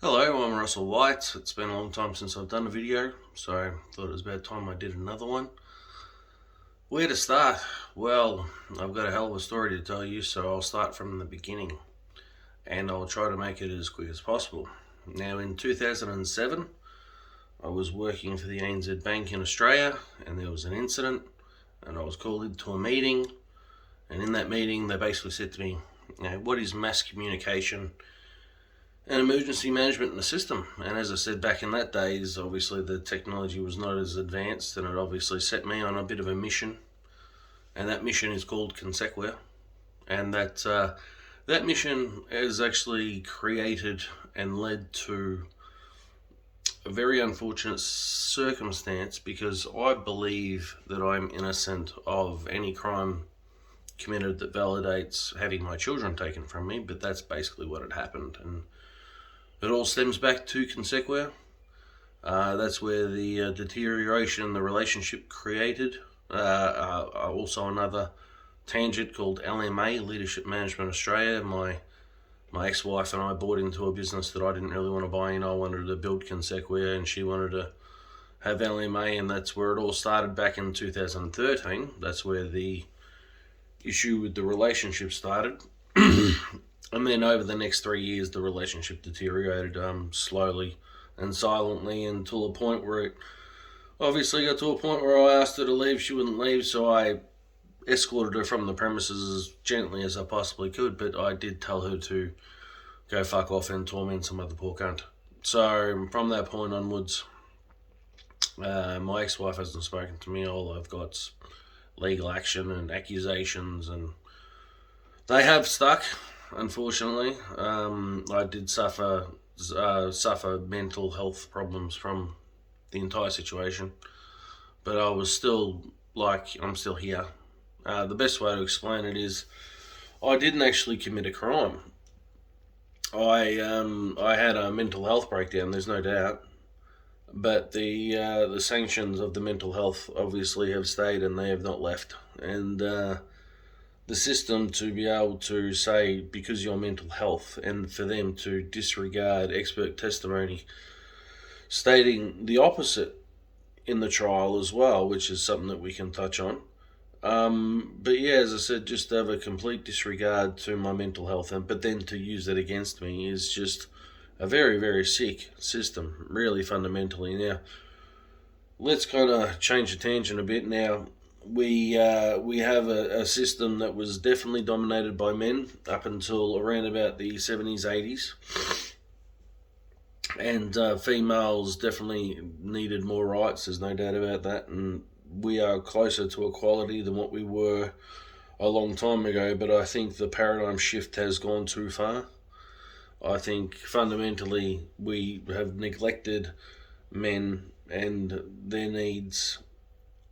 Hello, I'm Russell White. It's been a long time since I've done a video, so I thought it was about time I did another one. Where to start? Well, I've got a hell of a story to tell you, so I'll start from the beginning, and I'll try to make it as quick as possible. Now, in 2007, I was working for the ANZ Bank in Australia, and there was an incident, and I was called into a meeting, and in that meeting, they basically said to me, what is mass communication and emergency management in the system? And as I said back in that days, obviously the technology was not as advanced, and it obviously set me on a bit of a mission. And that mission is called Consequia, and that mission has actually created and led to a very unfortunate circumstance, because I believe that I'm innocent of any crime committed that validates having my children taken from me, but that's basically what had happened. And it all stems back to Consequia. That's where the deterioration in the relationship created. Also another tangent called LMA, Leadership Management Australia. My ex-wife and I bought into a business that I didn't really want to buy in. I wanted to build Consequia, and she wanted to have LMA, and that's where it all started back in 2013. That's where the issue with the relationship started. And then over the next 3 years, the relationship deteriorated slowly and silently, until a point where it obviously got to a point where I asked her to leave. She wouldn't leave, so I escorted her from the premises as gently as I possibly could, but I did tell her to go fuck off and torment some other poor cunt. So from that point onwards, my ex-wife hasn't spoken to me. All I've got's legal action and accusations, and they have stuck. Unfortunately, I did suffer mental health problems from the entire situation, but I was still I'm still here. The best way to explain it is, I didn't actually commit a crime. I had a mental health breakdown. There's no doubt, but the sanctions of the mental health obviously have stayed, and they have not left. And the system to be able to say, because your mental health, and for them to disregard expert testimony stating the opposite in the trial as well, which is something that we can touch on. But yeah, as I said, just to have a complete disregard to my mental health, but then to use that against me is just a very, very sick system, really fundamentally. Now, let's kind of change the tangent a bit. Now, we have a system that was definitely dominated by men up until around about the 70s, 80s. And females definitely needed more rights, there's no doubt about that. And we are closer to equality than what we were a long time ago, but I think the paradigm shift has gone too far. I think fundamentally we have neglected men and their needs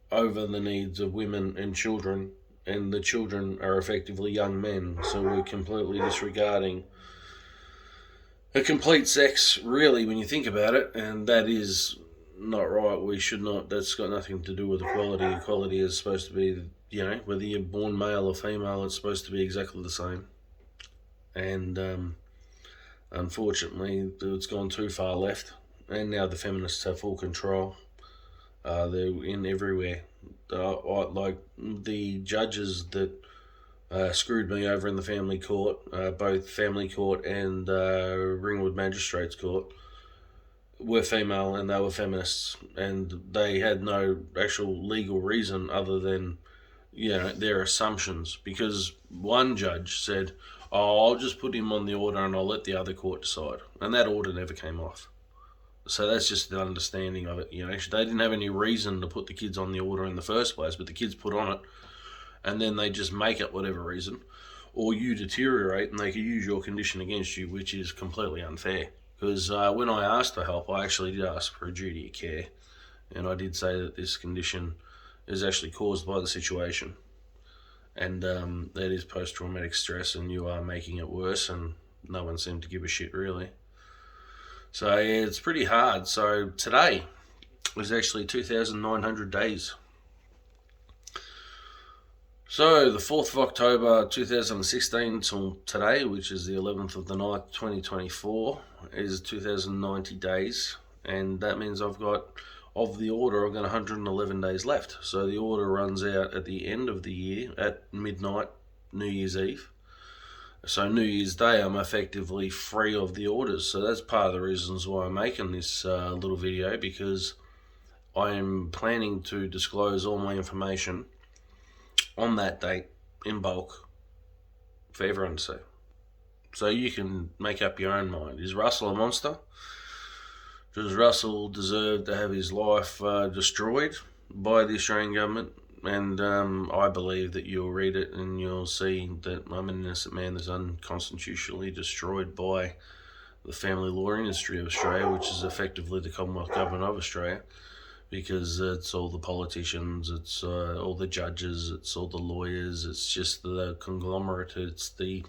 over the needs of women and children, and the children are effectively young men, so we're completely disregarding a complete sex, really, when you think about it, and that is not right. We should not. That's got nothing to do with equality. Equality is supposed to be, whether you're born male or female, it's supposed to be exactly the same. And unfortunately, it's gone too far left, and now the feminists have full control. They're in everywhere. Like the judges that screwed me over in the family court, both family court and Ringwood Magistrates Court, were female, and they were feminists, and they had no actual legal reason other than their assumptions, because one judge said, "Oh, I'll just put him on the order and I'll let the other court decide," and that order never came off. So that's just the understanding of it. They didn't have any reason to put the kids on the order in the first place, but the kids put on it, and then they just make up whatever reason, or you deteriorate and they can use your condition against you, which is completely unfair. Because when I asked for help, I actually did ask for a duty of care, and I did say that this condition is actually caused by the situation, and that is post-traumatic stress, and you are making it worse, and no one seemed to give a shit, really. So yeah, it's pretty hard. So today was actually 2,900 days. So, the 4th of October 2016 till today, which is the 11th of the 9th 2024, is 2090 days. And that means I've got, of the order, I've got 111 days left. So the order runs out at the end of the year at midnight, New Year's Eve. So New Year's Day, I'm effectively free of the orders. So that's part of the reasons why I'm making this little video, because I'm planning to disclose all my information on that date in bulk for everyone to see. So you can make up your own mind. Is Russell a monster? Does Russell deserve to have his life destroyed by the Australian government? And I believe that you'll read it and you'll see that I'm an innocent man that's unconstitutionally destroyed by the family law industry of Australia, which is effectively the Commonwealth Government of Australia, because it's all the politicians, it's all the judges, it's all the lawyers, it's just the conglomerate, it's the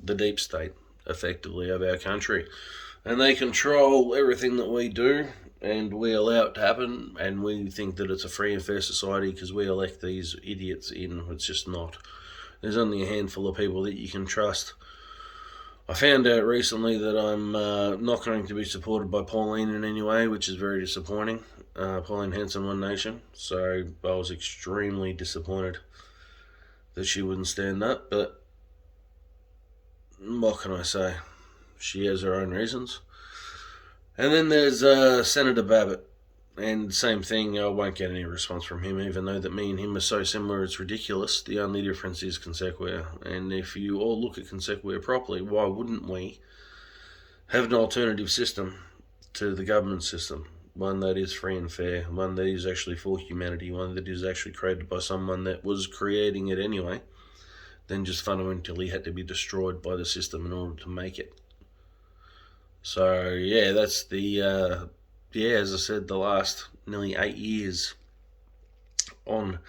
deep state, effectively, of our country. And they control everything that we do, and we allow it to happen, and we think that it's a free and fair society because we elect these idiots in. It's just not. There's only a handful of people that you can trust. I found out recently that I'm not going to be supported by Pauline in any way, which is very disappointing. Pauline Hanson, One Nation. So I was extremely disappointed that she wouldn't stand up, but what can I say? She has her own reasons. And then there's Senator Babbitt, and same thing, I won't get any response from him, even though that me and him are so similar, it's ridiculous. The only difference is Consequia, and if you all look at Consequia properly, why wouldn't we have an alternative system to the government system? One that is free and fair, one that is actually for humanity, one that is actually created by someone that was creating it anyway, then just fundamentally had to be destroyed by the system in order to make it. So, yeah, that's the, as I said, the last nearly 8 years on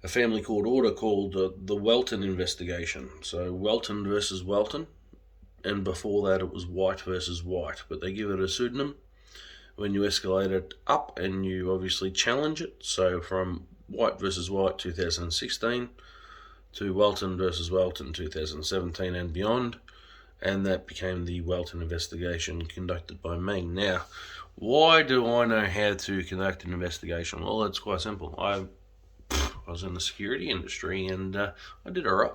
a family court order called the Welton investigation. So, Welton versus Welton, and before that it was White versus White, but they give it a pseudonym when you escalate it up and you obviously challenge it. So, from White versus White 2016 to Welton versus Welton 2017 and beyond. And that became the Welton investigation conducted by me. Now, why do I know how to conduct an investigation? Well, it's quite simple. I was in the security industry and I did all right.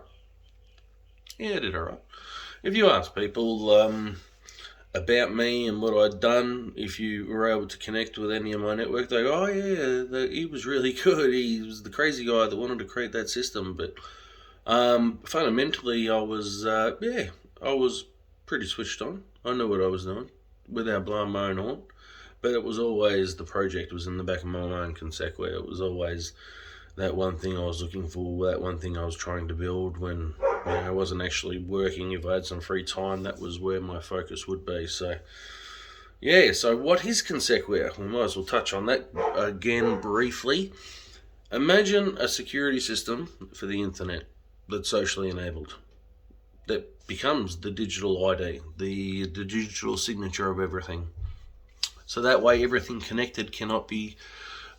Yeah, I did all right. If you ask people about me and what I'd done, if you were able to connect with any of my network, they go, oh yeah, he was really good. He was the crazy guy that wanted to create that system. But fundamentally, I was pretty switched on. I knew what I was doing without blowing my own horn. But it was always, the project was in the back of my mind, Consequia. It was always that one thing I was looking for, that one thing I was trying to build when I wasn't actually working. If I had some free time, that was where my focus would be. So, yeah, so what is Consequia? We might as well touch on that again briefly. Imagine a security system for the internet that's socially enabled, that becomes the digital ID, the digital signature of everything. So that way everything connected cannot be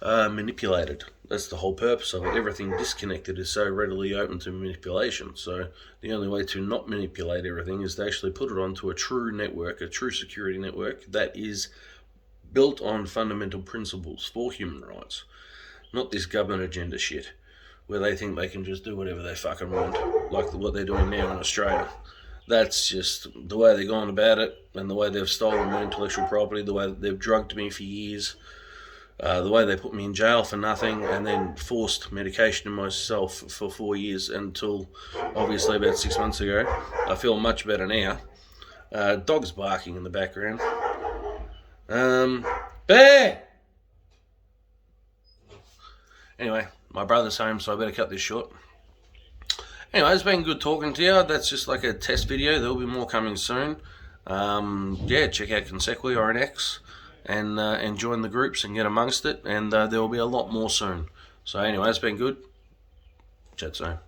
manipulated. That's the whole purpose of it. Everything disconnected is so readily open to manipulation. So the only way to not manipulate everything is to actually put it onto a true network, a true security network that is built on fundamental principles for human rights. Not this government agenda shit, where they think they can just do whatever they fucking want, like what they're doing now in Australia. That's just the way they're going about it, and the way they've stolen my intellectual property, the way that they've drugged me for years, the way they put me in jail for nothing, and then forced medication in myself for 4 years until, obviously, about 6 months ago. I feel much better now. Dogs barking in the background. Bear! Anyway, my brother's home, so I better cut this short. Anyway, it's been good talking to you. That's just like a test video. There'll be more coming soon. Check out Consequia or an X and join the groups and get amongst it. And there will be a lot more soon. So anyway, it's been good. Chat soon.